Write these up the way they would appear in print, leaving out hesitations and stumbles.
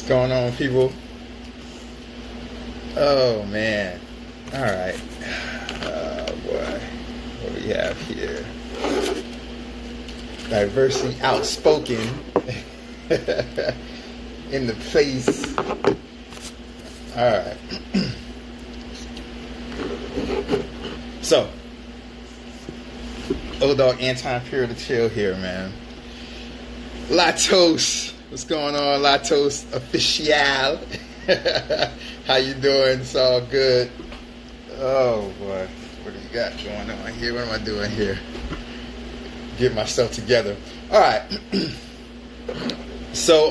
What's going on, people? Oh man! All right. Oh boy, what do we have here? Diversity, outspoken in the place. All right. So, Dogg, Anti-Imperial to chill here, man. Latos, what's going on, Latos official? How you doing? It's all good. Oh boy, what do you got going on here? What am I doing here? Get myself together. All right. So,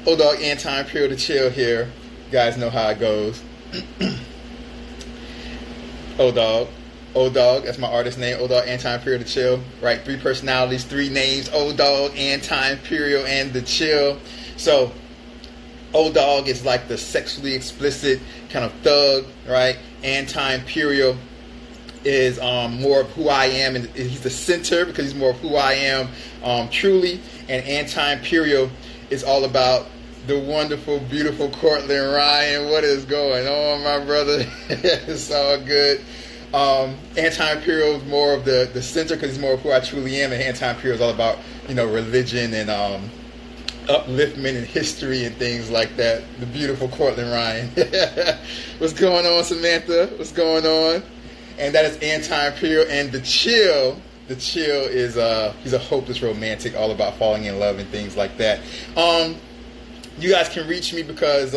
Dogg, Anti-Imperial to chill here. You guys know how it goes. Dogg, that's my artist name. Dogg, Anti-Imperial to chill. Right, 3 personalities, 3 names. Dogg, Anti-Imperial, and the chill. So, Dogg is like the sexually explicit kind of thug, right? Anti-Imperial is more of who I am, and he's the center because he's more of who I am truly. And Anti-Imperial is all about the wonderful, beautiful Cortland Ryan. What is going on, my brother? It's all good. Anti-Imperial is more of the center because he's more of who I truly am, and Anti-Imperial is all about, religion and upliftment and history and things like that. The beautiful Cortland Ryan. What's going on, Samantha? What's going on? And that is Anti-Imperial. And the chill is he's a hopeless romantic, all about falling in love and things like that. You guys can reach me because,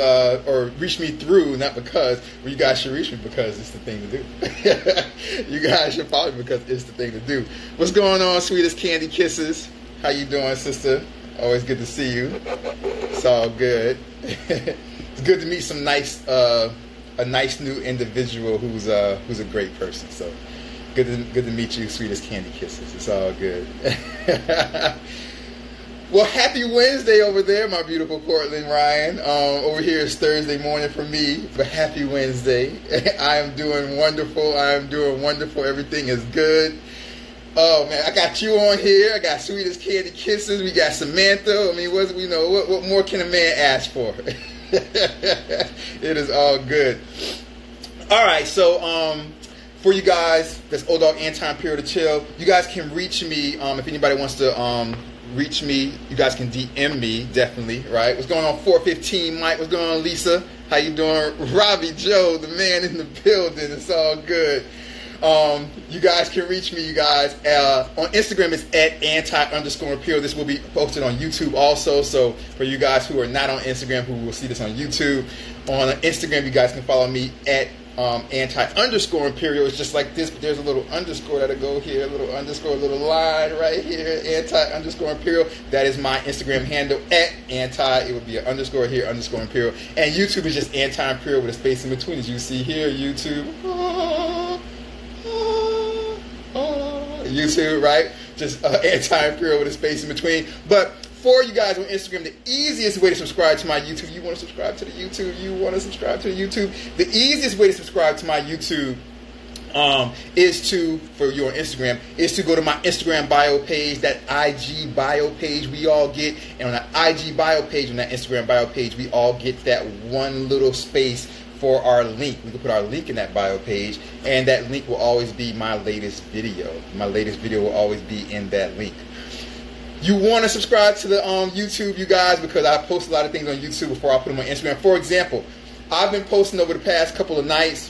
or reach me through, not because, but you guys should reach me because it's the thing to do. You guys should follow me because it's the thing to do. What's going on, sweetest Candy Kisses? How you doing, sister? Always good to see you. It's all good. It's good to meet some a nice new individual who's a great person. So good to meet you, sweetest Candy Kisses. It's all good. Well, happy Wednesday over there, my beautiful Cortland Ryan. Over here is Thursday morning for me, but happy Wednesday. I am doing wonderful. Everything is good. Oh man, I got you on here. I got sweetest Candy Kisses. We got Samantha. I mean, what more can a man ask for? It is all good. All right, so for you guys, that's Dogg, Anti-Imperial to chill. You guys can reach me if anybody wants to reach me. You guys can DM me, definitely, right? What's going on, 415 Mike? What's going on, Lisa? How you doing? Robbie Joe, the man in the building. It's all good. You guys can reach me, you guys. On Instagram, it's at anti_imperial. This will be posted on YouTube also. So for you guys who are not on Instagram, who will see this on YouTube, on Instagram, you guys can follow me at anti_imperial. It's just like this, but there's a little underscore that'll go here, a little underscore, a little line right here, anti_imperial. That is my Instagram handle, at anti. It would be an underscore here, _imperial. And YouTube is just anti-imperial with a space in between, as you see here, YouTube. YouTube, right? Just anti-imperial with a space in between. But for you guys on Instagram, the easiest way to subscribe to my YouTube, you want to subscribe to the YouTube, the easiest way to subscribe to my YouTube for you on Instagram, is to go to my Instagram bio page, that IG bio page we all get. And on that IG bio page, on that Instagram bio page, we all get that one little space for our link. We can put our link in that bio page, and that link will always be my latest video. My latest video will always be in that link. You want to subscribe to the YouTube, you guys, because I post a lot of things on YouTube before I put them on Instagram. For example, I've been posting over the past couple of nights,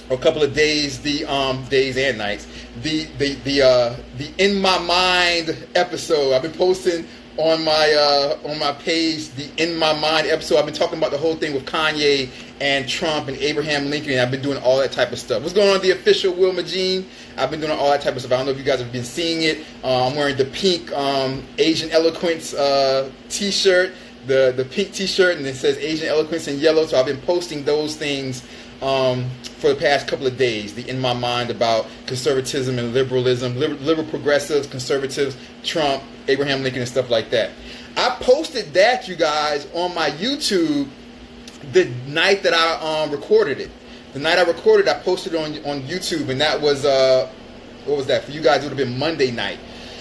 or couple of days, days and nights, the In My Mind episode. I've been posting on my page the In My Mind episode. I've been talking about the whole thing with Kanye and Trump and Abraham Lincoln, and I've been doing all that type of stuff. What's going on, the official Wilma Jean? I've been doing all that type of stuff. I don't know if you guys have been seeing it. I'm wearing the pink Asian Eloquence t-shirt, the pink t-shirt, and it says Asian Eloquence in yellow. So I've been posting those things for the past couple of days. The In My Mind about conservatism and liberalism, liberal progressives, conservatives, Trump, Abraham Lincoln, and stuff like that. I posted that, you guys, on my YouTube the night that I recorded it. The night I recorded, I posted it on YouTube, and that was what was that for you guys? It would have been Monday night.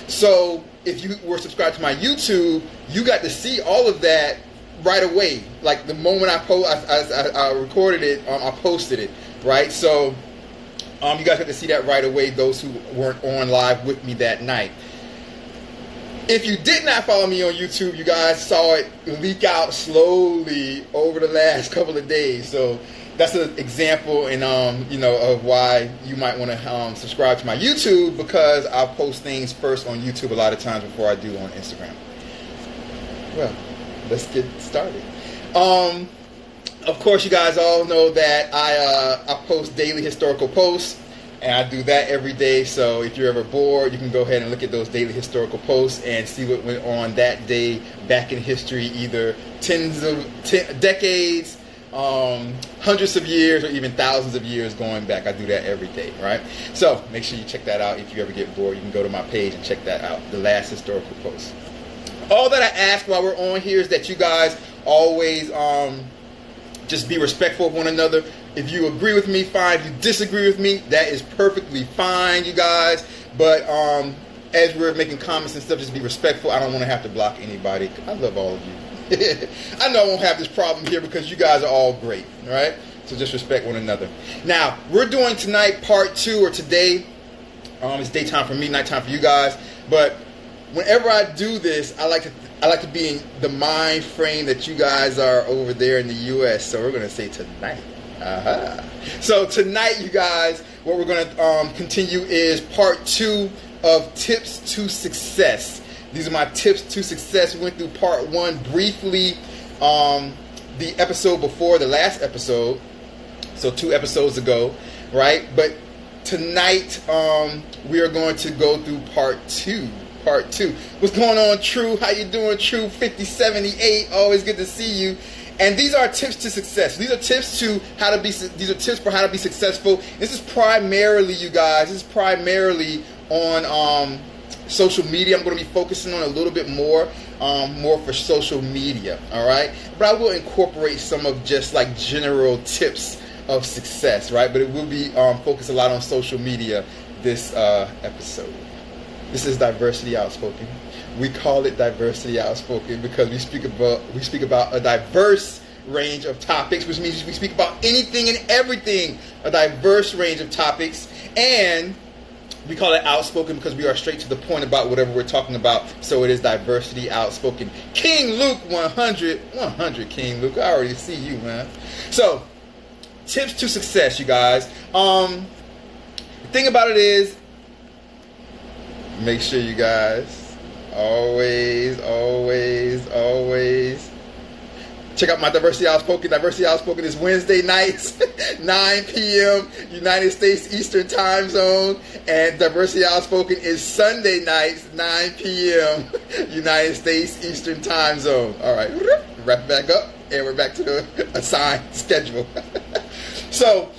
So if you were subscribed to my YouTube, you got to see all of that right away. Like the moment I recorded it, I posted it, right? So you guys got to see that right away, those who weren't on live with me that night. If you did not follow me on YouTube, you guys saw it leak out slowly over the last couple of days. So that's an example, and of why you might want to subscribe to my YouTube, because I'll post things first on YouTube a lot of times before I do on Instagram. Well, let's get started. Of course, you guys all know that I post daily historical posts, and I do that every day. So if you're ever bored, you can go ahead and look at those daily historical posts and see what went on that day back in history, either decades, hundreds of years, or even thousands of years going back. I do that every day, right? So make sure you check that out. If you ever get bored, you can go to my page and check that out, the last historical post. All that I ask while we're on here is that you guys always just be respectful of one another. If you agree with me, fine. If you disagree with me, that is perfectly fine, you guys. But as we're making comments and stuff, just be respectful. I don't want to have to block anybody. I love all of you. I know I won't have this problem here because you guys are all great, all right? So just respect one another. Now, we're doing tonight part 2, or today. It's daytime for me, nighttime for you guys. But whenever I do this, I like to be in the mind frame that you guys are over there in the U.S. So we're going to say tonight. So tonight, you guys, what we're going to continue is part 2 of tips to success. These are my tips to success. We went through part 1 briefly, the episode before the last episode, so 2 episodes ago, right? But tonight, we are going to go through part 2. Part 2. What's going on, True? How you doing, True? 5078. Always good to see you. And these are tips to success. These are tips for how to be successful. This is primarily, you guys, this is primarily on social media. I'm going to be focusing on a little bit more for social media, all right? But I will incorporate some of just like general tips of success, right? But it will be focused a lot on social media this episode. This is Diversity Outspoken. We call it Diversity Outspoken because we speak about a diverse range of topics, which means we speak about anything and everything, a diverse range of topics. And we call it Outspoken because we are straight to the point about whatever we're talking about. So it is Diversity Outspoken. King Luke 100 King Luke. I already see you, man. So, tips to success, you guys. The thing about it is, make sure you guys always check out my Diversity Outspoken. Diversity Outspoken is Wednesday nights, 9 p.m. United States Eastern Time Zone. And Diversity Outspoken is Sunday nights, 9 p.m. United States Eastern Time Zone. All right, wrap back up, and we're back to the assigned schedule. So,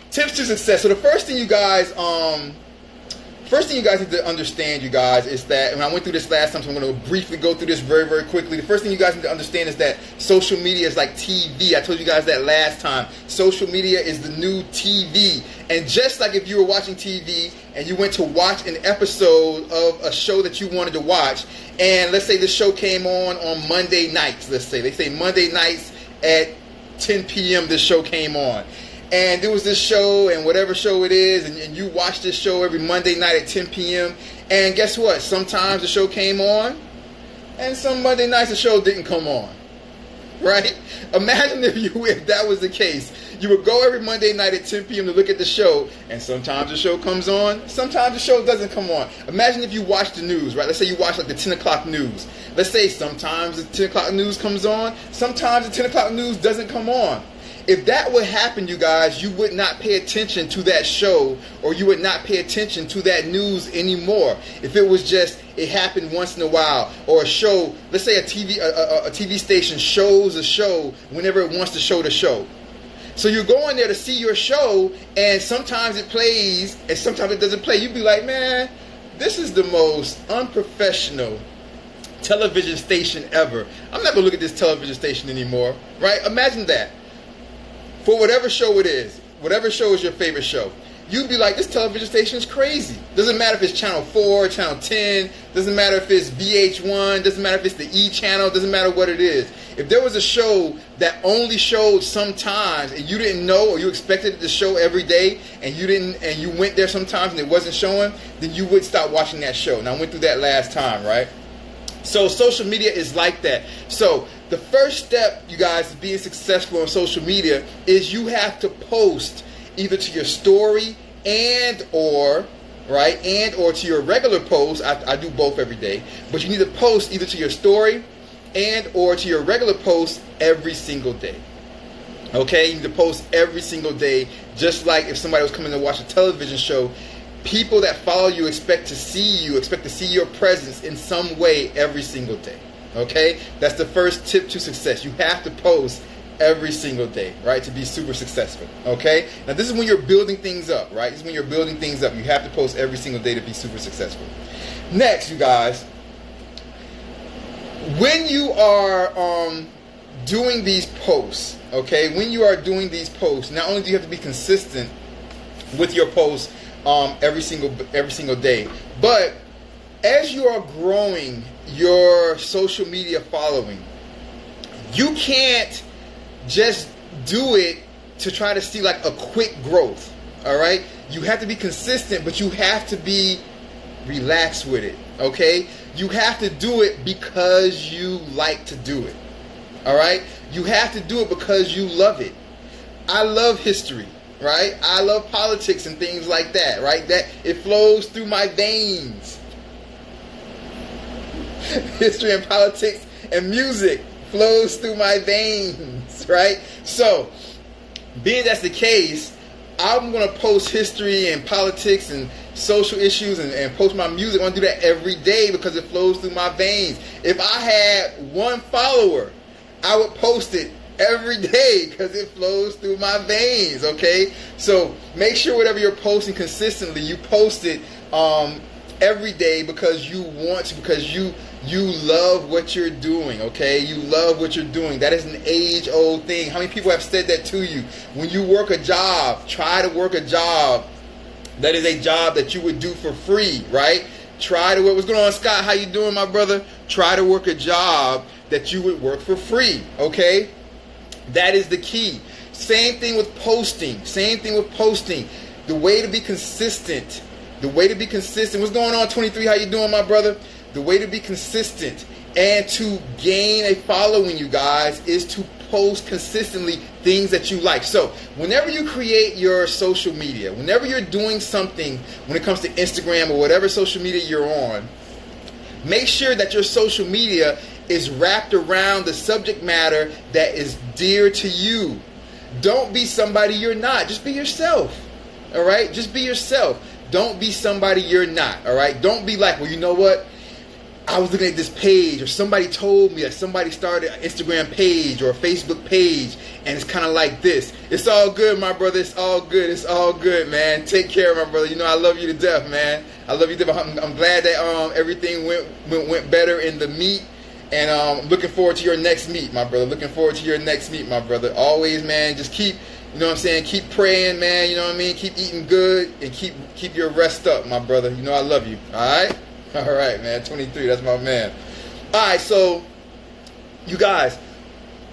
tips to success. So the first thing you guys need to understand, you guys, is that, and I went through this last time, so I'm going to briefly go through this very, very quickly. The first thing you guys need to understand is that social media is like TV. I told you guys that last time. Social media is the new TV. And just like if you were watching TV and you went to watch an episode of a show that you wanted to watch, and let's say the show came on Monday nights, let's say. They say Monday nights at 10 p.m. this show came on. And there was this show, and whatever show it is, and you watch this show every Monday night at 10 p.m. And guess what? Sometimes the show came on, and some Monday nights the show didn't come on. Right? Imagine if that was the case. You would go every Monday night at 10 p.m. to look at the show, and sometimes the show comes on, sometimes the show doesn't come on. Imagine if you watch the news, right? Let's say you watch like the 10 o'clock news. Let's say sometimes the 10 o'clock news comes on, sometimes the 10 o'clock news doesn't come on. If that would happen, you guys, you would not pay attention to that show, or you would not pay attention to that news anymore. If it was just, it happened once in a while, or a show, let's say a TV station shows a show whenever it wants to show the show. So you go in there to see your show, and sometimes it plays, and sometimes it doesn't play. You'd be like, man, this is the most unprofessional television station ever. I'm not going to look at this television station anymore, right? Imagine that. For whatever show it is, whatever show is your favorite show, you'd be like, this television station is crazy. Doesn't matter if it's channel 4, channel 10, doesn't matter if it's VH1, doesn't matter if it's the E channel, doesn't matter what it is. If there was a show that only showed sometimes and you didn't know, or you expected it to show every day and you went there sometimes and it wasn't showing, then you would stop watching that show. And I went through that last time, right? So social media is like that. So the first step, you guys, to being successful on social media is you have to post either to your story and or to your regular post. I do both every day, but you need to post either to your story and or to your regular post every single day. Okay, you need to post every single day, just like if somebody was coming to watch a television show. People that follow you expect to see your presence in some way every single day. Okay, that's the first tip to success. You have to post every single day, right, to be super successful. Okay, now this is when you're building things up, right? This is when you're building things up. You have to post every single day to be super successful. Next, you guys, when you are doing these posts, okay, when you are doing these posts, not only do you have to be consistent with your posts every single day, but as you are growing your social media following, you can't just do it to try to see like a quick growth. All right, you have to be consistent, but you have to be relaxed with it. Okay, you have to do it because you like to do it. All right, you have to do it because you love it. I love history, right? I love politics and things like that, right? That it flows through my veins. History and politics and music flows through my veins, right? So, being that's the case, I'm going to post history and politics and social issues and post my music. I want to do that every day because it flows through my veins. If I had one follower, I would post it every day because it flows through my veins, okay? So make sure whatever you're posting consistently, you post it every day because you want to, because you love what you're doing, okay? You love what you're doing. That is an age-old thing. How many people have said that to you? When you work a job, try to work a job that is a job that you would do for free, right? Try to work. What's going on, Scott? How you doing, my brother? Try to work a job that you would work for free, okay? That is the key. Same thing with posting. Same thing with posting. The way to be consistent. The way to be consistent. What's going on, 23? How you doing, my brother? The way to be consistent and to gain a following, you guys, is to post consistently things that you like. So whenever you create your social media, whenever you're doing something, when it comes to Instagram or whatever social media you're on, make sure that your social media is wrapped around the subject matter that is dear to you. Don't be somebody you're not. Just be yourself. All right? Just be yourself. Don't be somebody you're not. All right? Don't be like, well, you know what? I was looking at this page, or somebody told me that somebody started an Instagram page or a Facebook page, and it's kind of like this. It's all good, my brother. It's all good. It's all good, man. Take care, my brother. You know I love you to death, man. I love you to death. I'm glad that everything went better in the meet, and looking forward to your next meet, my brother. Looking forward to your next meet, my brother. Always, man. Just keep, you know what I'm saying? Keep praying, man. You know what I mean? Keep eating good and keep your rest up, my brother. You know I love you. All right. All right, man. 23, that's my man. All right, so you guys,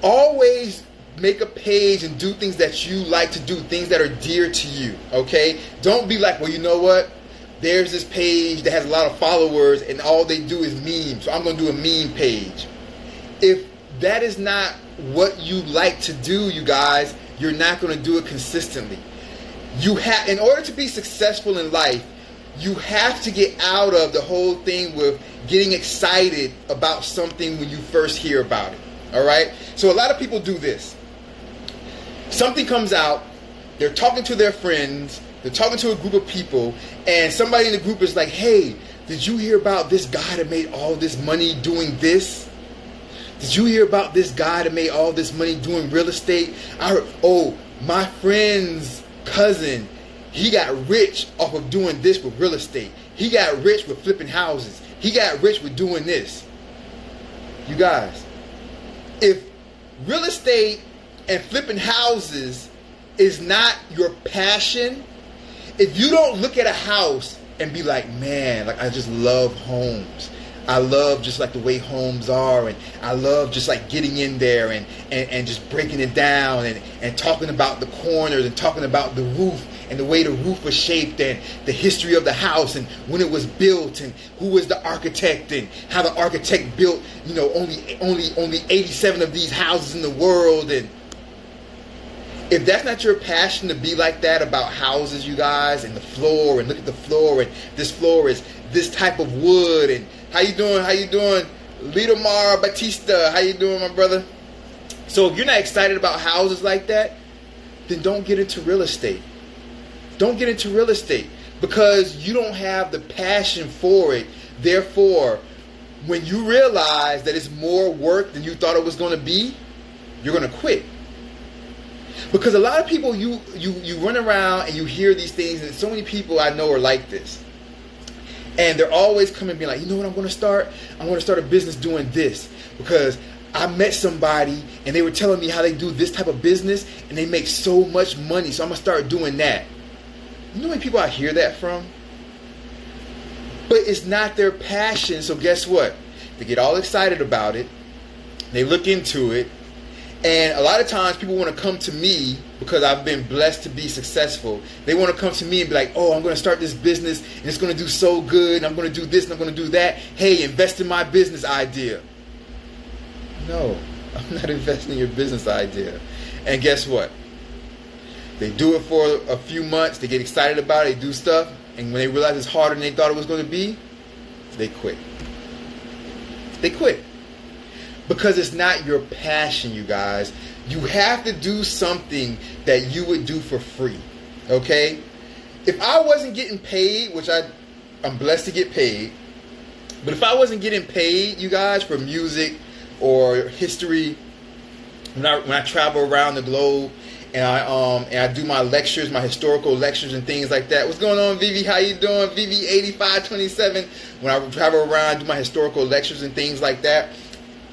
always make a page and do things that you like to do, things that are dear to you, okay? Don't be like, well, you know what? There's this page that has a lot of followers and all they do is memes, so I'm going to do a meme page. If that is not what you like to do, you guys, you're not going to do it consistently. In order to be successful in life, you have to get out of the whole thing with getting excited about something when you first hear about it. All right? So a lot of people do this. Something comes out, they're talking to their friends, they're talking to a group of people, and somebody in the group is like, hey, did you hear about this guy that made all this money doing this? Did you hear about this guy that made all this money doing real estate? I heard, oh, my friend's cousin, he got rich off of doing this with real estate. He got rich with flipping houses. He got rich with doing this. You guys, if real estate and flipping houses is not your passion, if you don't look at a house and be like, man, like I just love homes. I love just like the way homes are, and I love just like getting in there and just breaking it down and talking about the corners and talking about the roof and the way the roof was shaped and the history of the house and when it was built and who was the architect and how the architect built, only 87 of these houses in the world. And if that's not your passion to be like that about houses, you guys, and the floor, and look at the floor, and this floor is this type of wood, and how you doing, Lidomar Batista, how you doing, my brother? So if you're not excited about houses like that, then don't get into real estate. Don't get into real estate because you don't have the passion for it. Therefore, when you realize that it's more work than you thought it was going to be, you're going to quit. Because a lot of people, you run around and you hear these things, and so many people I know are like this. And they're always coming and being like, you know what I'm going to start? I'm going to start a business doing this because I met somebody and they were telling me how they do this type of business and they make so much money, so I'm going to start doing that. You know how many people I hear that from? But it's not their passion, so guess what? They get all excited about it. They look into it. And a lot of times people want to come to me because I've been blessed to be successful. They want to come to me and be like, oh, I'm going to start this business and it's going to do so good and I'm going to do this and I'm going to do that. Hey, invest in my business idea. No, I'm not investing in your business idea. And guess what? They do it for a few months. They get excited about it. They do stuff. And when they realize it's harder than they thought it was going to be, they quit. They quit. Because it's not your passion, you guys. You have to do something that you would do for free. Okay? If I wasn't getting paid, which I'm blessed to get paid, but if I wasn't getting paid, you guys, for music or history, when I travel around the globe and I do my lectures, my historical lectures and things like that. What's going on, Vivi? How you doing? Vivi 8527. When I travel around, do my historical lectures and things like that.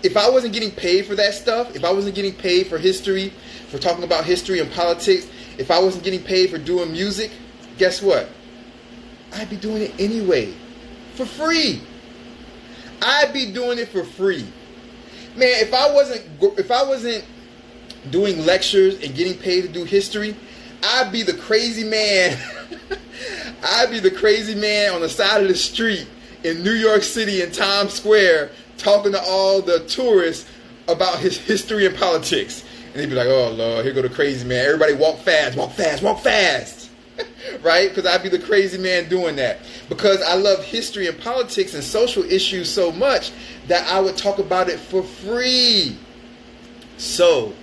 If I wasn't getting paid for that stuff, if I wasn't getting paid for history, for talking about history and politics, if I wasn't getting paid for doing music, guess what? I'd be doing it anyway, for free. I'd be doing it for free. Man, if I wasn't doing lectures and getting paid to do history, I'd be the crazy man. I'd be the crazy man on the side of the street in New York City in Times Square talking to all the tourists about his history and politics. And they'd be like, oh, Lord, here go the crazy man. Everybody walk fast, walk fast, walk fast. Right? Because I'd be the crazy man doing that. Because I love history and politics and social issues so much that I would talk about it for free. So,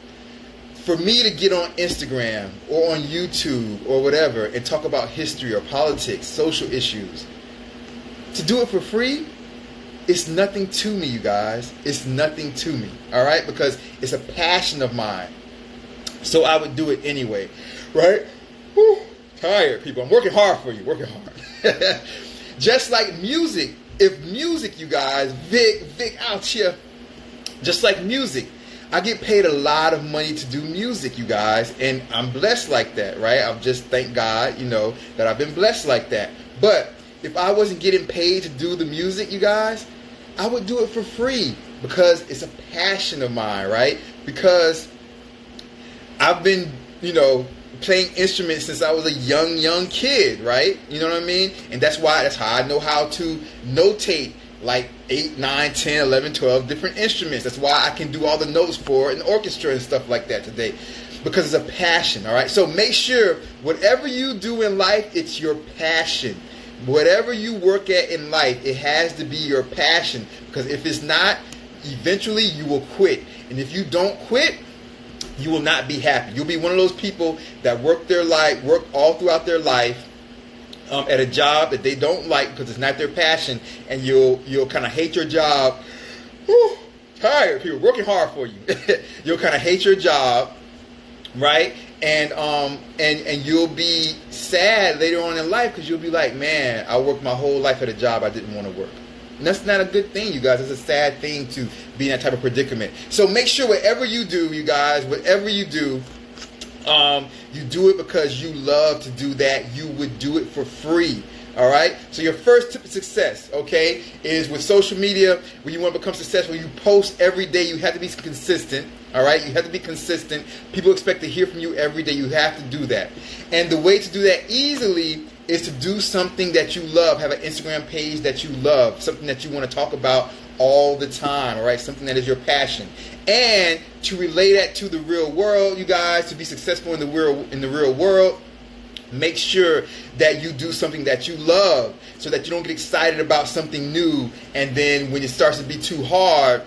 for me to get on Instagram or on YouTube or whatever and talk about history or politics, social issues, to do it for free, it's nothing to me, you guys. It's nothing to me, all right? Because it's a passion of mine. So I would do it anyway, right? Whew, tired, people. I'm working hard for you, working hard. Just like music. If music, you guys, Vic out here, just like music, I get paid a lot of money to do music, you guys, and I'm blessed like that, right? I'm just, thank God, that I've been blessed like that. But if I wasn't getting paid to do the music, you guys, I would do it for free because it's a passion of mine, right? Because I've been, playing instruments since I was a young kid, right? You know what I mean? And that's how I know how to notate like 8, 9, 10, 11, 12 different instruments. That's why I can do all the notes for an orchestra and stuff like that today. Because it's a passion, all right? So make sure whatever you do in life, it's your passion. Whatever you work at in life, it has to be your passion. Because if it's not, eventually you will quit. And if you don't quit, you will not be happy. You'll be one of those people that work all throughout their life at a job that they don't like because it's not their passion, and you'll kind of hate your job. Whew, tired people working hard for you. You'll kind of hate your job, right? And you'll be sad later on in life because you'll be like, man, I worked my whole life at a job I didn't want to work. And that's not a good thing, you guys. It's a sad thing to be in that type of predicament. So make sure whatever you do, you guys, whatever you do, you do it because you love to do that. You would do it for free. All right. So your first tip of success, okay, is with social media. When you want to become successful, you post every day. You have to be consistent. All right. You have to be consistent. People expect to hear from you every day. You have to do that. And the way to do that easily is to do something that you love. Have an Instagram page that you love. Something that you want to talk about all the time. All right. Something that is your passion. And to relay that to the real world, you guys, to be successful in the real world, make sure that you do something that you love so that you don't get excited about something new and then when it starts to be too hard,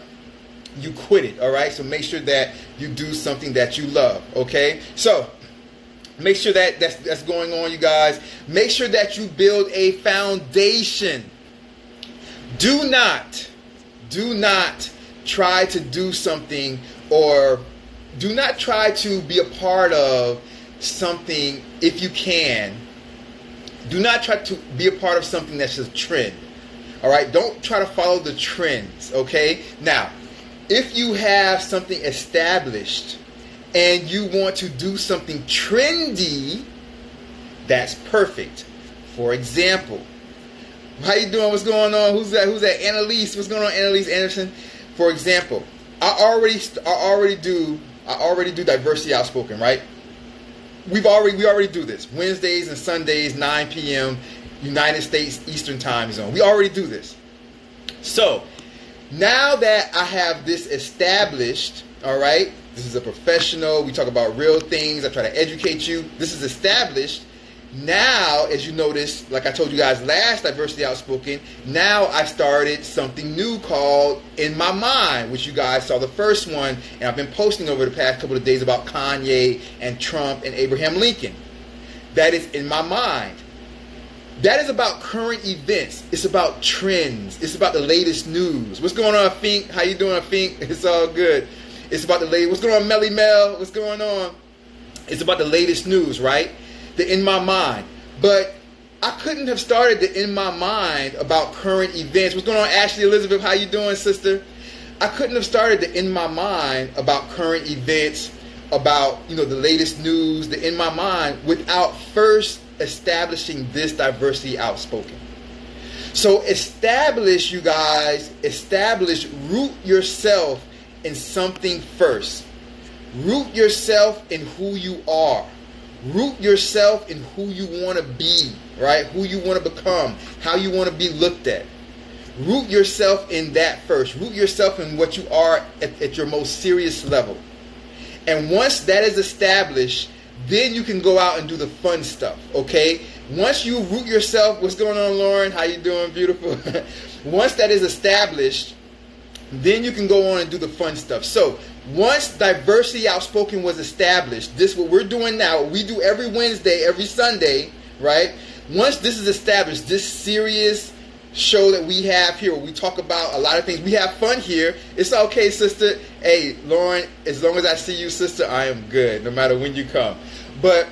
you quit it, all right? So make sure that you do something that you love, okay? So make sure that that's going on, you guys. Make sure that you build a foundation. Do not try to do something or do not try to be a part of something if you can. Do not try to be a part of something that's a trend. All right? Don't try to follow the trends, okay? Now, if you have something established and you want to do something trendy, that's perfect. For example, how you doing? What's going on? Who's that? Annalise. What's going on, Annalise Anderson? For example, I already do diversity outspoken, right? We already do this. Wednesdays and Sundays, 9 p.m. United States Eastern Time Zone. We already do this. So, now that I have this established, all right, this is a professional, we talk about real things, I try to educate you, this is established. Now, as you notice, like I told you guys last Diversity Outspoken, now I started something new called In My Mind, which you guys saw the first one, and I've been posting over the past couple of days about Kanye and Trump and Abraham Lincoln. That is In My Mind. That is about current events. It's about trends. It's about the latest news. What's going on, Fink? How you doing, Fink? It's all good. It's about the latest. What's going on, Melly Mel? What's going on? It's about the latest news, right? The In My Mind. But I couldn't have started the In My Mind about current events. What's going on, Ashley Elizabeth? How you doing, sister? I couldn't have started the In My Mind about current events, about, the latest news, the In My Mind, without first establishing this Diversity Outspoken. So you guys, root yourself in something first. Root yourself in who you are. Root yourself in who you want to be, right? Who you want to become, how you want to be looked at. Root yourself in that first. Root yourself in what you are at your most serious level. And once that is established, then you can go out and do the fun stuff, okay? Once you root yourself, what's going on, Lauren? How you doing, beautiful? Once that is established, then you can go on and do the fun stuff. So once Diversity Outspoken was established, this is what we're doing now. What we do every Wednesday, every Sunday, right? Once this is established, this serious show that we have here, where we talk about a lot of things, we have fun here. It's okay, sister. Hey, Lauren, as long as I see you, sister, I am good, no matter when you come. But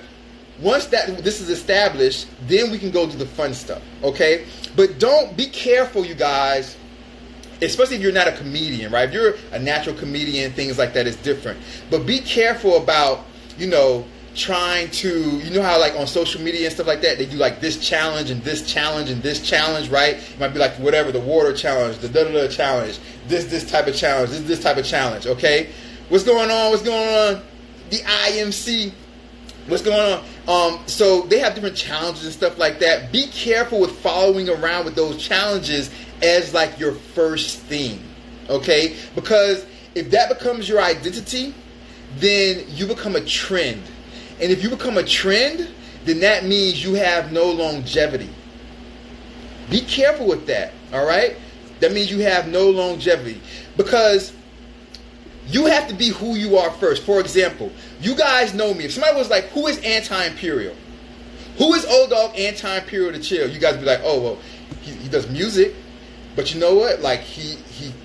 once this is established, then we can go do the fun stuff, okay? But be careful, you guys, especially if you're not a comedian, right? If you're a natural comedian, things like that is different. But be careful about, trying to, how like on social media and stuff like that, they do like this challenge and this challenge and this challenge, right? It might be like whatever, the water challenge, the da-da-da challenge, this type of challenge, this type of challenge, okay? What's going on? The IMC. What's going on? So they have different challenges and stuff like that. Be careful with following around with those challenges as like your first thing, okay? Because if that becomes your identity, then you become a trend. And if you become a trend, then that means you have no longevity. Be careful with that, all right? That means you have no longevity. Because you have to be who you are first. For example, you guys know me. If somebody was like, who is Anti-Imperial? Who is Old Dog Anti-Imperial to Chill? You guys would be like, oh, well, he does music. But you know what? Like, he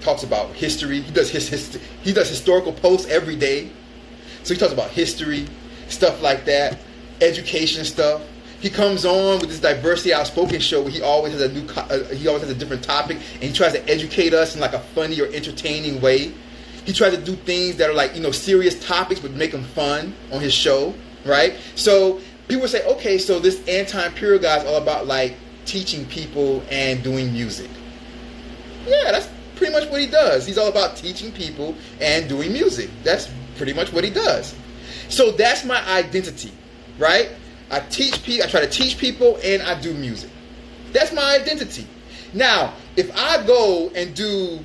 talks about history. He does historical posts every day. So he talks about history, stuff like that, education stuff. He comes on with this Diversity Outspoken show where he always has a different topic, and he tries to educate us in like a funny or entertaining way. He tries to do things that are like, serious topics but make them fun on his show, right? So people say, okay, so this Anti-Imperial guy is all about like teaching people and doing music. Yeah, that's pretty much what he does. He's all about teaching people and doing music. That's pretty much what he does. So that's my identity, right? I try to teach people and I do music. That's my identity. Now, if I go and do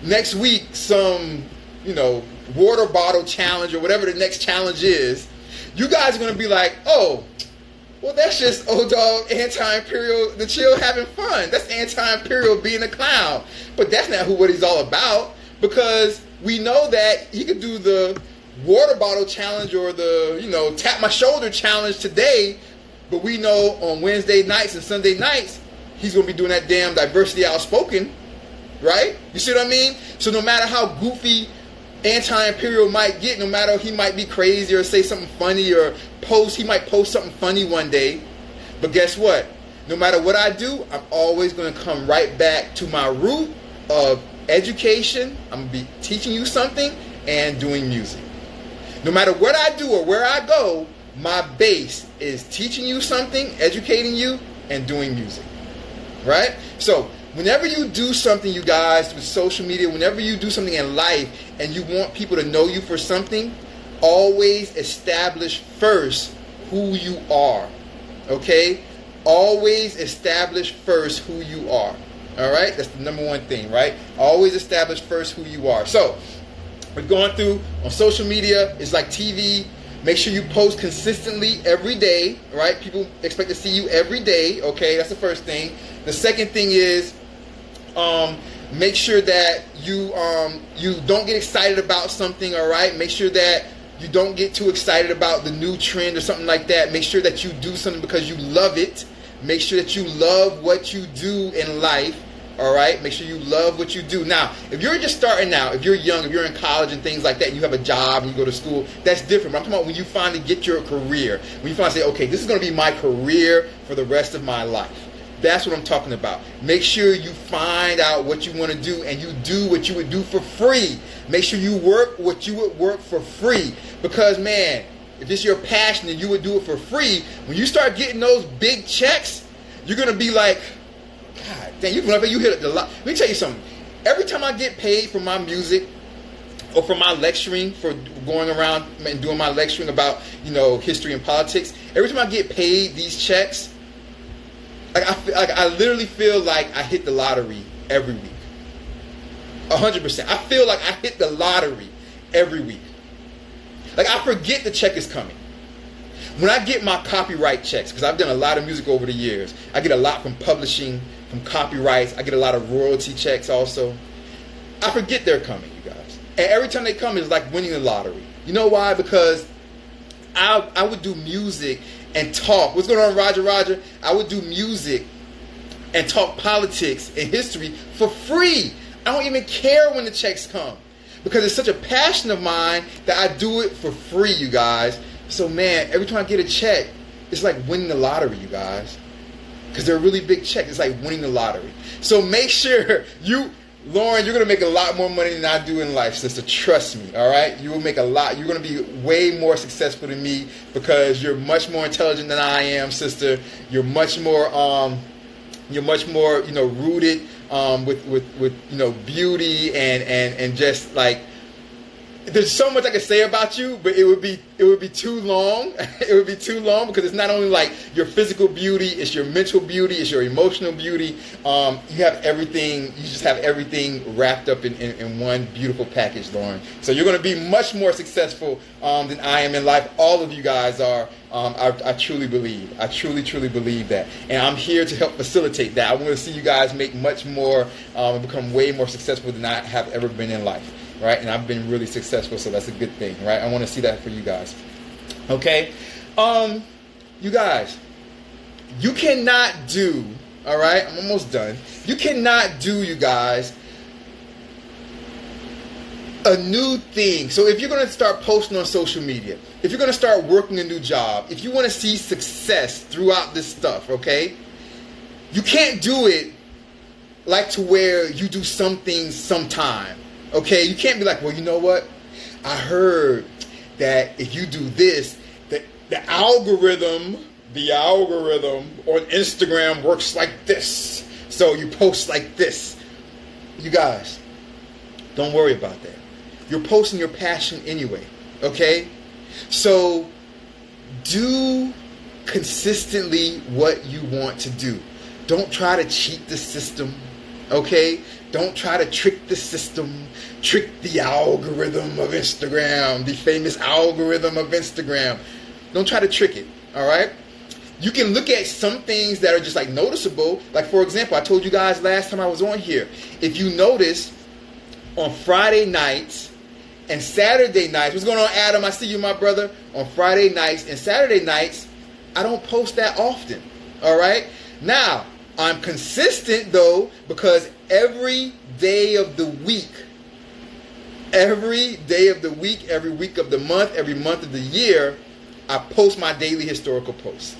next week some, water bottle challenge or whatever the next challenge is, you guys are going to be like, oh, well, that's just Dogg, Anti-Imperial, the Chill having fun. That's Anti-Imperial being a clown. But that's not what he's all about, because we know that he could do the water bottle challenge or the, tap my shoulder challenge today, but we know on Wednesday nights and Sunday nights, he's going to be doing that damn diversity outspoken, right? You see what I mean? So no matter how goofy Anti-Imperial might get, no matter he might be crazy or say something funny or he might post something funny one day, but guess what? No matter what I do, I'm always going to come right back to my root of education. I'm going to be teaching you something and doing music. No matter what I do or where I go, my base is teaching you something, educating you, and doing music. Right? So, whenever you do something, you guys, with social media, whenever you do something in life and you want people to know you for something, always establish first who you are. Okay? Always establish first who you are. All right? That's the number one thing, right? Always establish first who you are. So, we're going through on social media. It's like TV. Make sure you post consistently every day, right? People expect to see you every day, okay? That's the first thing. The second thing is make sure that you don't get excited about something, all right? Make sure that you don't get too excited about the new trend or something like that. Make sure that you do something because you love it. Make sure that you love what you do in life. All right, make sure you love what you do. Now, if you're just starting out, if you're young, if you're in college and things like that, and you have a job and you go to school, that's different. But I'm talking about when you finally get your career, when you finally say, okay, this is going to be my career for the rest of my life. That's what I'm talking about. Make sure you find out what you want to do and you do what you would do for free. Make sure you work what you would work for free. Because, man, if it's your passion and you would do it for free, when you start getting those big checks, you're going to be like, God dang, you hit it a lot. Let me tell you something. Every time I get paid for my music or for my lecturing, for going around and doing my lecturing about, history and politics, every time I get paid these checks, I literally feel like I hit the lottery every week. 100%. I feel like I hit the lottery every week. Like, I forget the check is coming. When I get my copyright checks, because I've done a lot of music over the years, I get a lot from publishing, from copyrights. I get a lot of royalty checks also. I forget they're coming, you guys. And every time they come, it's like winning the lottery. You know why? Because I would do music and talk. What's going on, Roger? I would do music and talk politics and history for free. I don't even care when the checks come, because it's such a passion of mine that I do it for free, you guys. So, man, every time I get a check, it's like winning the lottery, you guys. Because they're a really big check. It's like winning the lottery. So make sure Lauren, you're going to make a lot more money than I do in life, sister. Trust me, all right? You will make a lot. You're going to be way more successful than me because you're much more intelligent than I am, sister. You're much more rooted with beauty and just like, there's so much I could say about you, but it would be too long. It would be too long because it's not only like your physical beauty, it's your mental beauty, it's your emotional beauty. You have everything. You just have everything wrapped up in one beautiful package, Lauren. So you're going to be much more successful than I am in life. All of you guys are. I truly believe. I truly believe that, and I'm here to help facilitate that. I want to see you guys make much more, and become way more successful than I have ever been in life. Right, and I've been really successful, so that's a good thing, right? I want to see that for you guys. Okay, you guys, you cannot do. All right, I'm almost done. You cannot do, you guys, a new thing. So if you're going to start posting on social media, if you're going to start working a new job, if you want to see success throughout this stuff, okay, you can't do it like to where you do some things sometime. Okay, you can't be like, well, you know what? I heard that if you do this, the algorithm the algorithm on Instagram works like this, so you post like this. You guys, don't worry about that. You're posting your passion anyway, okay? So do consistently what you want to do. Don't try to cheat the system, okay? Don't try to trick the system, trick the algorithm of Instagram, the famous algorithm of Instagram. Don't try to trick it, all right? You can look at some things that are just like noticeable. Like, for example, I told you guys last time I was on here, if you notice on Friday nights and Saturday nights, what's going on, Adam? I see you, my brother. On Friday nights and Saturday nights, I don't post that often, all right? Now, I'm consistent, though, because every day of the week, every week of the month, every month of the year, I post my daily historical posts.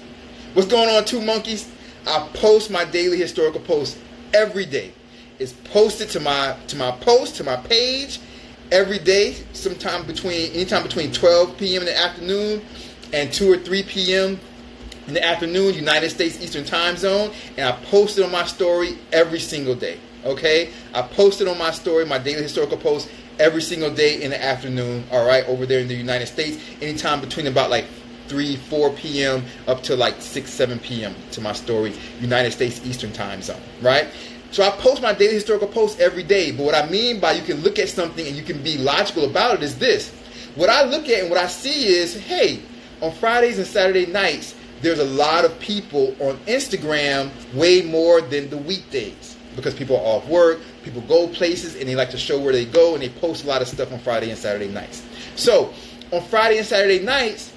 What's going on, Two Monkeys? I post my daily historical posts every day. It's posted to my page every day, anytime between 12 p.m. in the afternoon and 2 or 3 p.m. in the afternoon, United States Eastern Time Zone, and I post it on my story every single day. Okay? I post it on my story, my daily historical post, every single day in the afternoon, all right, over there in the United States, anytime between about like 3, 4 p.m. up to like 6, 7 p.m. to my story, United States Eastern Time Zone, right? So I post my daily historical posts every day, but what I mean by you can look at something and you can be logical about it is this. What I look at and what I see is, hey, on Fridays and Saturday nights, there's a lot of people on Instagram way more than the weekdays because people are off work, people go places, and they like to show where they go, and they post a lot of stuff on Friday and Saturday nights. So on Friday and Saturday nights,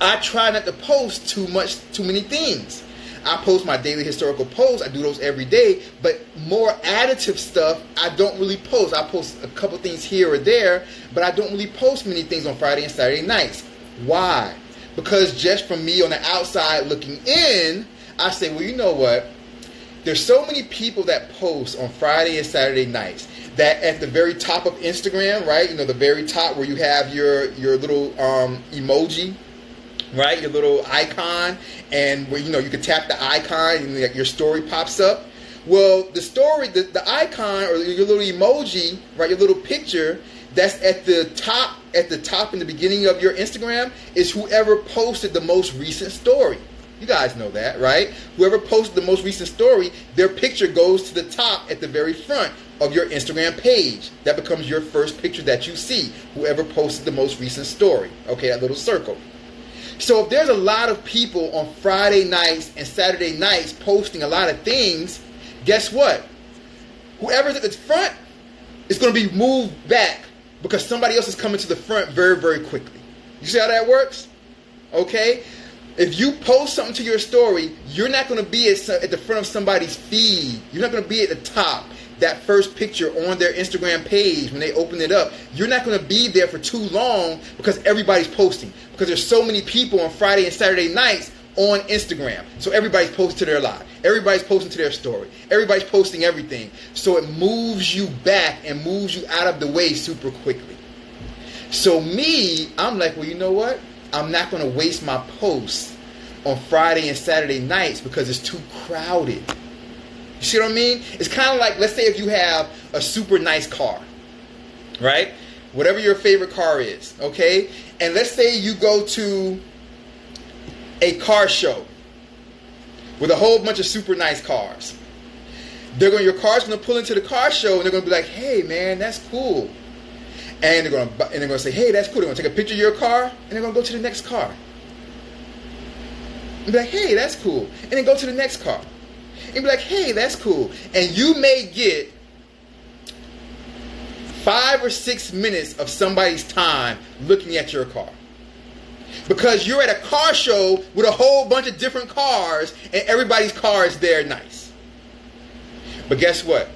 I try not to post too many things. I post my daily historical posts. I do those every day, but more additive stuff, I don't really post. I post a couple things here or there, but I don't really post many things on Friday and Saturday nights. Why? Because just from me on the outside looking in, I say, well, you know what? There's so many people that post on Friday and Saturday nights that at the very top of Instagram, right? You know, the very top where you have your little emoji, right? Your little icon, and where, you know, you can tap the icon and like your story pops up. Well, the story, the icon or your little emoji, right? Your little picture that's at the top in the beginning of your Instagram is whoever posted the most recent story. You guys know that, right? Whoever posted the most recent story, their picture goes to the top at the very front of your Instagram page. That becomes your first picture that you see. Whoever posted the most recent story. Okay, that little circle. So if there's a lot of people on Friday nights and Saturday nights posting a lot of things, guess what? Whoever's at the front is going to be moved back because somebody else is coming to the front very, very quickly. You see how that works? Okay? If you post something to your story, you're not going to be at the front of somebody's feed. You're not going to be at the top. That first picture on their Instagram page, when they open it up, you're not going to be there for too long because everybody's posting. Because there's so many people on Friday and Saturday nights on Instagram. So everybody's posting to their live. Everybody's posting to their story. Everybody's posting everything. So it moves you back and moves you out of the way super quickly. So me, I'm like, well, you know what? I'm not going to waste my posts on Friday and Saturday nights because it's too crowded. You see what I mean? It's kind of like, let's say if you have a super nice car, right? Whatever your favorite car is, okay? And let's say you go to a car show with a whole bunch of super nice cars. Your car's going to pull into the car show and they're going to be like, hey, man, that's cool. And they're going to say, hey, that's cool. They're going to take a picture of your car and they're going to go to the next car. And be like, hey, that's cool. And then go to the next car. And be like, hey, that's cool. And you may get 5 or 6 minutes of somebody's time looking at your car. Because you're at a car show with a whole bunch of different cars and everybody's car is there nice. But guess what?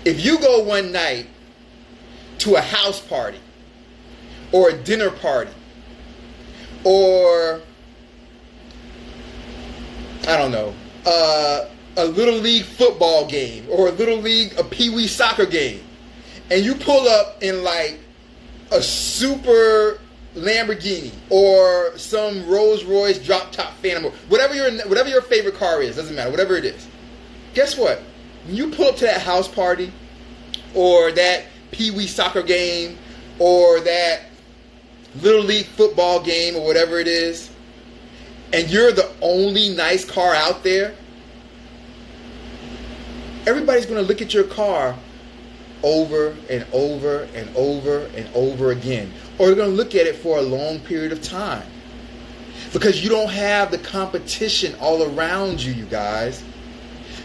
If you go one night to a house party or a dinner party or, I don't know, a little league football game or a pee-wee soccer game, and you pull up in like a super Lamborghini or some Rolls Royce drop top Phantom, or whatever your favorite car is, doesn't matter, whatever it is. Guess what? When you pull up to that house party or that pee-wee soccer game or that little league football game or whatever it is, and you're the only nice car out there, everybody's going to look at your car over and over and over and over again. Or they're going to look at it for a long period of time. Because you don't have the competition all around you, you guys.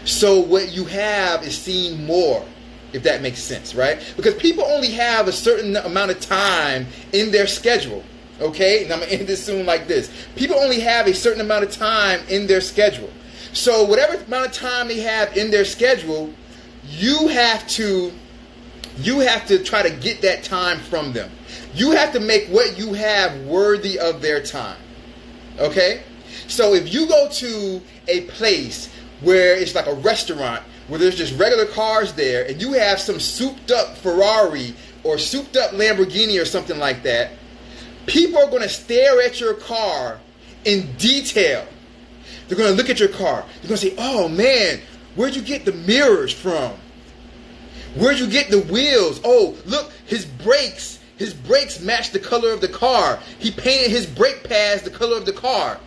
So what you have is seeing more, if that makes sense, right? Because people only have a certain amount of time in their schedule. Okay? And I'm going to end this soon like this. People only have a certain amount of time in their schedule. So whatever amount of time they have in their schedule, you have to try to get that time from them. You have to make what you have worthy of their time. Okay? So if you go to a place where it's like a restaurant where there's just regular cars there, and you have some souped up Ferrari or souped up Lamborghini or something like that, people are going to stare at your car in detail. They're going to look at your car. They're going to say, oh man, where'd you get the mirrors from? Where'd you get the wheels? Oh, look, his brakes match the color of the car. He painted his brake pads the color of the car.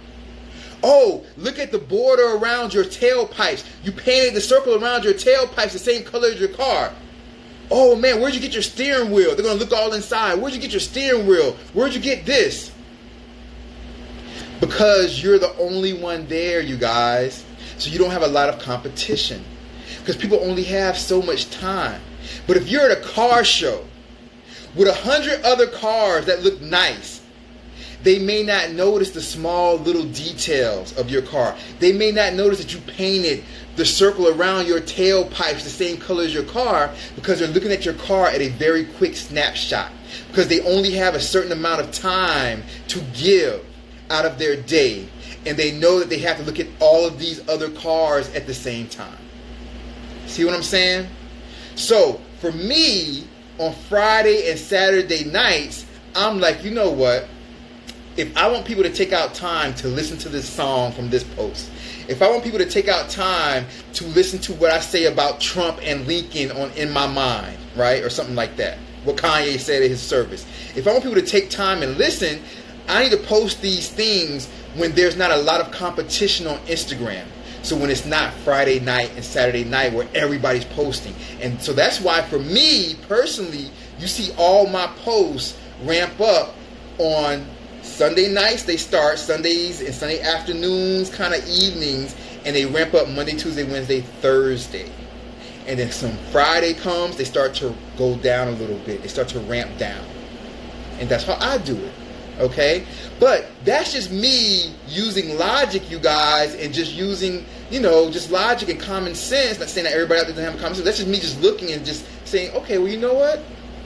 Oh, look at the border around your tailpipes. You painted the circle around your tailpipes the same color as your car. Oh man, where'd you get your steering wheel? They're going to look all inside. Where'd you get your steering wheel? Where'd you get this? Because you're the only one there, you guys. So you don't have a lot of competition. Because people only have so much time. But if you're at a car show with 100 other cars that look nice, they may not notice the small little details of your car. They may not notice that you painted the circle around your tailpipes the same color as your car, because they're looking at your car at a very quick snapshot. Because they only have a certain amount of time to give out of their day. And they know that they have to look at all of these other cars at the same time. See what I'm saying? So, for me, on Friday and Saturday nights, I'm like, you know what? If I want people to take out time to listen to this song from this post, if I want people to take out time to listen to what I say about Trump and Lincoln on In My Mind, right? Or something like that. What Kanye said at his service. If I want people to take time and listen, I need to post these things when there's not a lot of competition on Instagram. So when it's not Friday night and Saturday night where everybody's posting. And so that's why for me personally, you see all my posts ramp up on Sunday nights. They start Sundays and Sunday afternoons, kind of evenings, and they ramp up Monday, Tuesday, Wednesday, Thursday. And then some Friday comes, they start to go down a little bit. They start to ramp down. And that's how I do it. Okay? But that's just me using logic, you guys, and just using, just logic and common sense. Not saying that everybody out there doesn't have common sense. That's just me just looking and just saying, okay, well, you know what?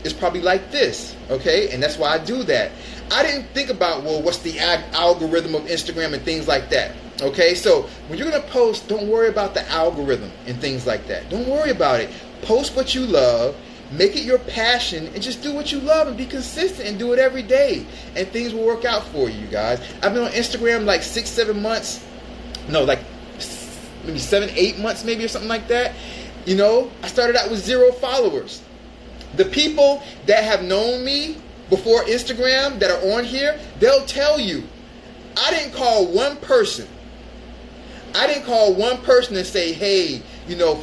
It's probably like this. Okay? And that's why I do that. I didn't think about, well, what's the algorithm of Instagram and things like that. Okay? So when you're going to post, don't worry about the algorithm and things like that. Don't worry about it. Post what you love. Make it your passion and just do what you love and be consistent and do it every day. And things will work out for you guys. I've been on Instagram like 6-7 months. No, like maybe 7-8 months maybe or something like that. I started out with 0 followers. The people that have known me before Instagram that are on here, they'll tell you, I didn't call one person. I didn't call one person and say, hey,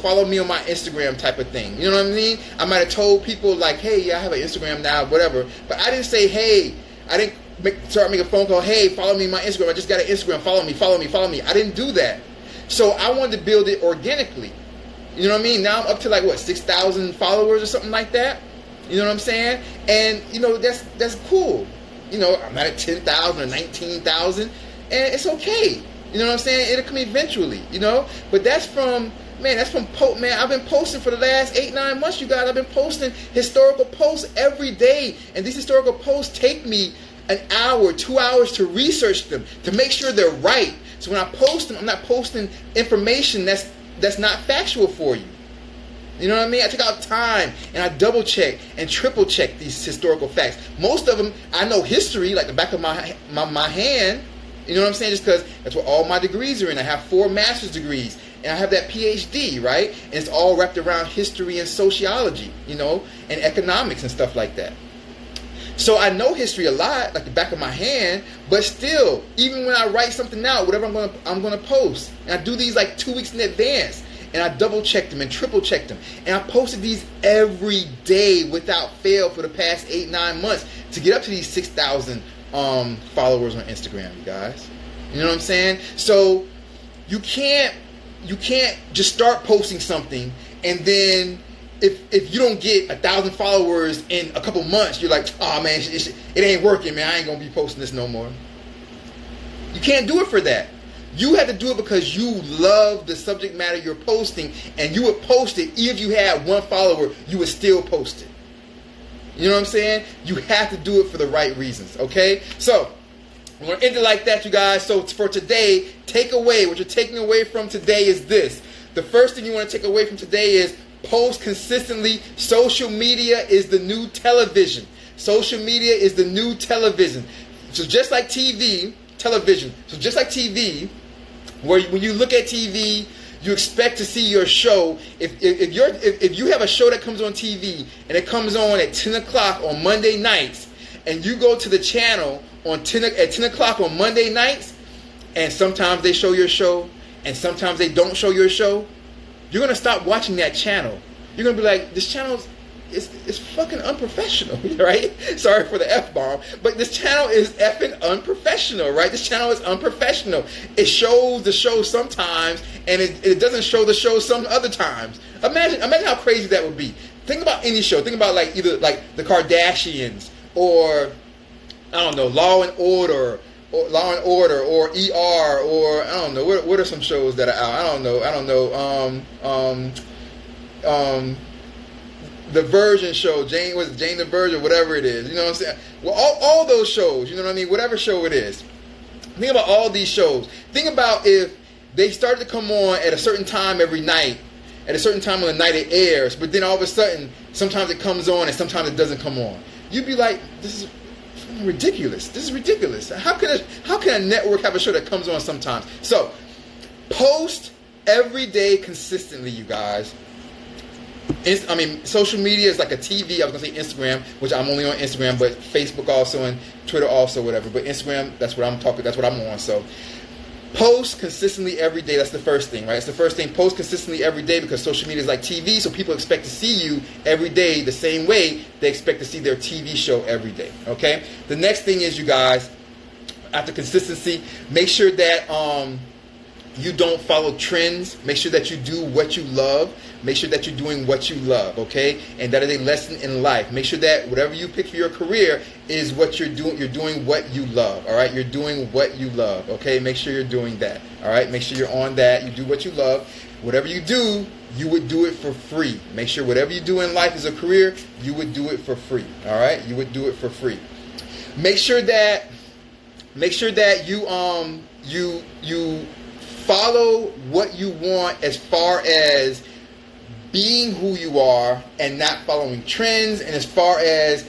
follow me on my Instagram type of thing. You know what I mean? I might have told people like, hey, yeah, I have an Instagram now, whatever. But I didn't say, hey, I didn't start making a phone call, hey, follow me on my Instagram. I just got an Instagram. Follow me. I didn't do that. So I wanted to build it organically. You know what I mean? Now I'm up to 6,000 followers or something like that. You know what I'm saying? And, that's cool. I'm not at 10,000 or 19,000. And it's okay. You know what I'm saying? It'll come eventually, But that's from... I've been posting for the last 8-9 months, you guys. I've been posting historical posts every day. And these historical posts take me an hour, 2 hours to research them, to make sure they're right. So when I post them, I'm not posting information that's not factual for you. You know what I mean? I take out time and I double check and triple check these historical facts. Most of them, I know history like the back of my hand. You know what I'm saying? Just because that's what all my degrees are in. I have 4 master's degrees and I have that PhD, right? And it's all wrapped around history and sociology, you know, and economics and stuff like that. So I know history a lot, like the back of my hand, but still, even when I write something out, whatever I'm gonna post, and I do these like 2 weeks in advance, and I double check them and triple check them, and I posted these every day without fail for the past 8-9 months to get up to these 6,000 followers on Instagram, you guys. You know what I'm saying? So you can't just start posting something and then if you don't get 1,000 followers in a couple months, you're like, oh man, it ain't working, man. I ain't gonna be posting this no more. You can't do it for that. You have to do it because you love the subject matter you're posting, and you would post it. Even if you had 1 follower, you would still post it. You know what I'm saying? You have to do it for the right reasons, okay? So, we're going to end it like that, you guys. So, for today, what you're taking away from today is this. The first thing you want to take away from today is post consistently. Social media is the new television. Social media is the new television. So, just like television, where when you look at TV, you expect to see your show. If you have a show that comes on TV and it comes on at 10 o'clock on Monday nights, and you go to the channel at 10 o'clock on Monday nights, and sometimes they show your show and sometimes they don't show your show, you're going to stop watching that channel. You're going to be like, this channel is fucking unprofessional, right? Sorry for the F-bomb, but this channel is effing unprofessional, right? This channel is unprofessional. It shows the show sometimes, and it doesn't show the show some other times. Imagine how crazy that would be. Think about any show. Think about like either like the Kardashians or I don't know, Law and Order or ER or I don't know. What are some shows that are out? I don't know. The Virgin show, Jane the Virgin, whatever it is. You know what I'm saying? Well, all those shows, you know what I mean? Whatever show it is. Think about all these shows. Think about if they started to come on at a certain time every night, at a certain time on the night it airs, but then all of a sudden, sometimes it comes on and sometimes it doesn't come on. You'd be like, this is ridiculous. This is ridiculous. How can a network have a show that comes on sometimes? So, post every day consistently, you guys. Social media is like a TV. I was going to say Instagram, which I'm only on Instagram, but Facebook also and Twitter also, whatever. But Instagram, that's what I'm on. So post consistently every day. That's the first thing, right? It's the first thing. Post consistently every day because social media is like TV, so people expect to see you every day the same way they expect to see their TV show every day, okay? The next thing is, you guys, after consistency, make sure that you don't follow trends. Make sure that you do what you love. Make sure that you're doing what you love, okay? And that is a lesson in life. Make sure that whatever you pick for your career is what you're doing. You're doing what you love, all right? You're doing what you love, okay? Make sure you're doing that, all right? Make sure you're on that. You do what you love. Whatever you do, you would do it for free. Make sure whatever you do in life as a career, you would do it for free, all right? You would do it for free. Make sure that you follow what you want as far as being who you are and not following trends, and as far as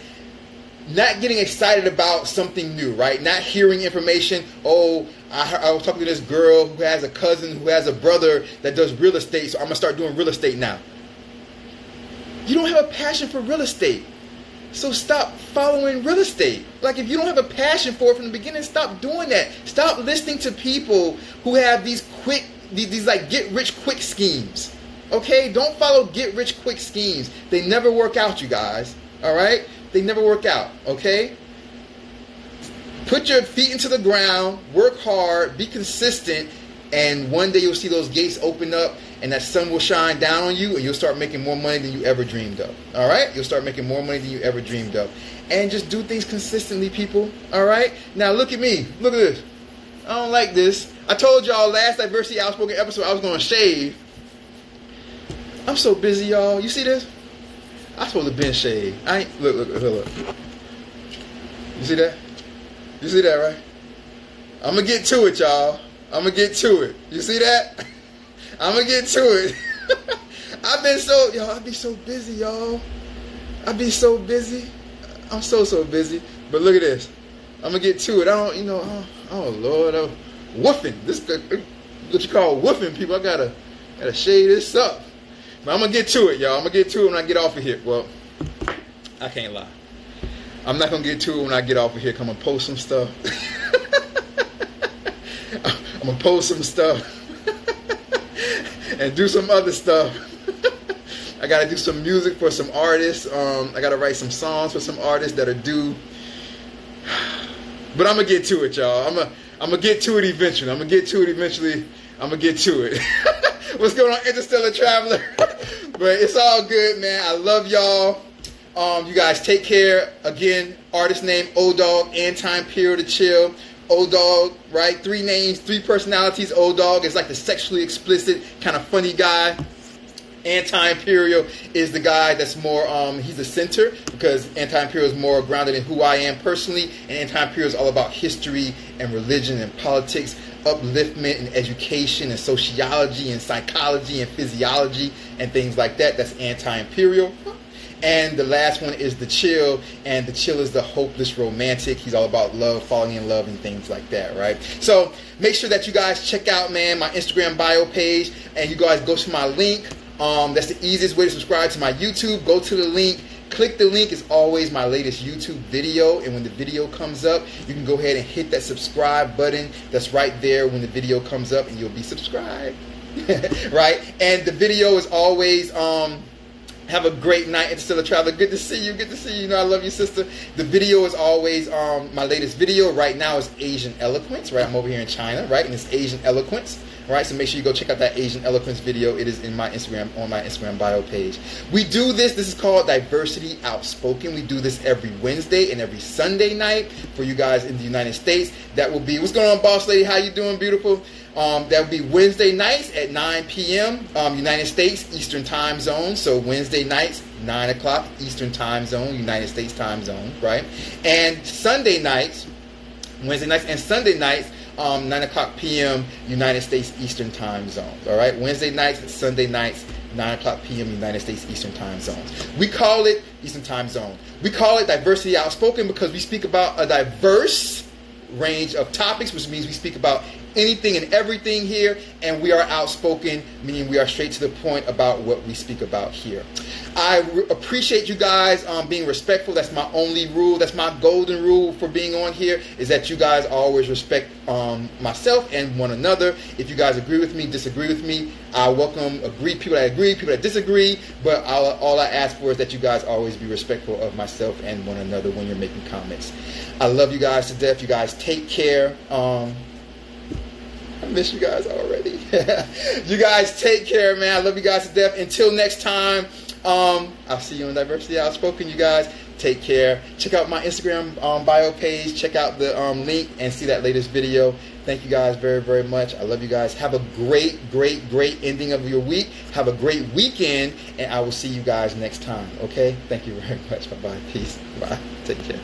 not getting excited about something new, right? Not hearing information. Oh, I was talking to this girl who has a cousin who has a brother that does real estate, so I'm going to start doing real estate now. You don't have a passion for real estate, so stop following real estate. Like, if you don't have a passion for it from the beginning, stop doing that. Stop listening to people who have these like get-rich-quick schemes. Okay? Don't follow get-rich-quick schemes. They never work out, you guys. All right? They never work out. Okay? Put your feet into the ground. Work hard. Be consistent. And one day you'll see those gates open up and that sun will shine down on you and you'll start making more money than you ever dreamed of. All right? You'll start making more money than you ever dreamed of. And just do things consistently, people. All right? Now look at me. Look at this. I don't like this. I told y'all last Diversity Outspoken episode I was going to shave. I'm so busy, y'all. You see this? I'm supposed to been shaved. Look. You see that? You see that, right? I'm going to get to it, y'all. I'm going to get to it. You see that? I'm going to get to it. I've been so, yo, I be so busy, y'all. I be so busy. I'm so busy. But look at this. I'm gonna get to it. I don't, oh Lord, woofing. This what you call woofing, people. I gotta shade this up. But I'm gonna get to it, y'all. I'm gonna get to it when I get off of here. Well, I can't lie. I'm not gonna get to it when I get off of here. 'Cause I'm gonna post some stuff. I'm gonna post some stuff and do some other stuff. I gotta do some music for some artists. I gotta write some songs for some artists that are due. But I'm gonna get to it, y'all. I'm gonna get to it eventually. I'm gonna get to it. What's going on, Interstellar Traveler? But it's all good, man. I love y'all. You guys take care. Again, artist name O-Dogg, Anti-Imperial to Chill. O-Dogg, right? 3 names, 3 personalities. O-Dogg is like the sexually explicit, kind of funny guy. Anti-Imperial is the guy that's more, he's the center, because Anti-Imperial is more grounded in who I am personally, and Anti-Imperial is all about history and religion and politics, upliftment and education and sociology and psychology and physiology and things like that. That's Anti-Imperial. And the last one is the Chill, and the Chill is the hopeless romantic. He's all about love, falling in love, and things like that, right? So make sure that you guys check out, man, my Instagram bio page, and you guys go to my link. That's the easiest way to subscribe to my YouTube. Go to the link. Click the link. It's always my latest YouTube video, and when the video comes up, you can go ahead and hit that subscribe button that's right there when the video comes up, and you'll be subscribed. Right? And the video is always have a great night, Interstellar Traveler. Good to see you. You know I love you, sister. The video is always my latest video right now is Asian Eloquence, right? I'm over here in China, right? And it's Asian Eloquence. Right, so make sure you go check out that Asian Eloquence video. It is in my Instagram, on my Instagram bio page. We do this. This is called Diversity Outspoken. We do this every Wednesday and every Sunday night for you guys in the United States. That will be, what's going on, boss lady? How you doing, beautiful? That will be Wednesday nights at 9 p.m. United States Eastern Time Zone. So Wednesday nights, 9 o'clock Eastern Time Zone, United States Time Zone, right? And Sunday nights, Wednesday nights and Sunday nights, 9 o'clock p.m. United States Eastern Time Zone. All right, Wednesday nights, Sunday nights, 9 o'clock p.m. United States Eastern Time Zone. We call it Eastern Time Zone. We call it Diversity Outspoken because we speak about a diverse range of topics, which means we speak about anything and everything here, and we are outspoken, meaning we are straight to the point about what we speak about here. I appreciate you guys being respectful. That's my only rule. That's my golden rule for being on here, is that you guys always respect myself and one another. If you guys agree with me, disagree with me, I welcome people that agree, people that disagree, but all I ask for is that you guys always be respectful of myself and one another when you're making comments. I love you guys to death. You guys take care. I miss you guys already. You guys take care, man. I love you guys to death. Until next time, I'll see you on Diversity Outspoken. You guys take care. Check out my Instagram bio page. Check out the link and see that latest video. Thank you guys very, very much. I love you guys. Have a great, great, great ending of your week. Have a great weekend, and I will see you guys next time. Okay? Thank you very much. Bye-bye. Peace. Bye. Take care.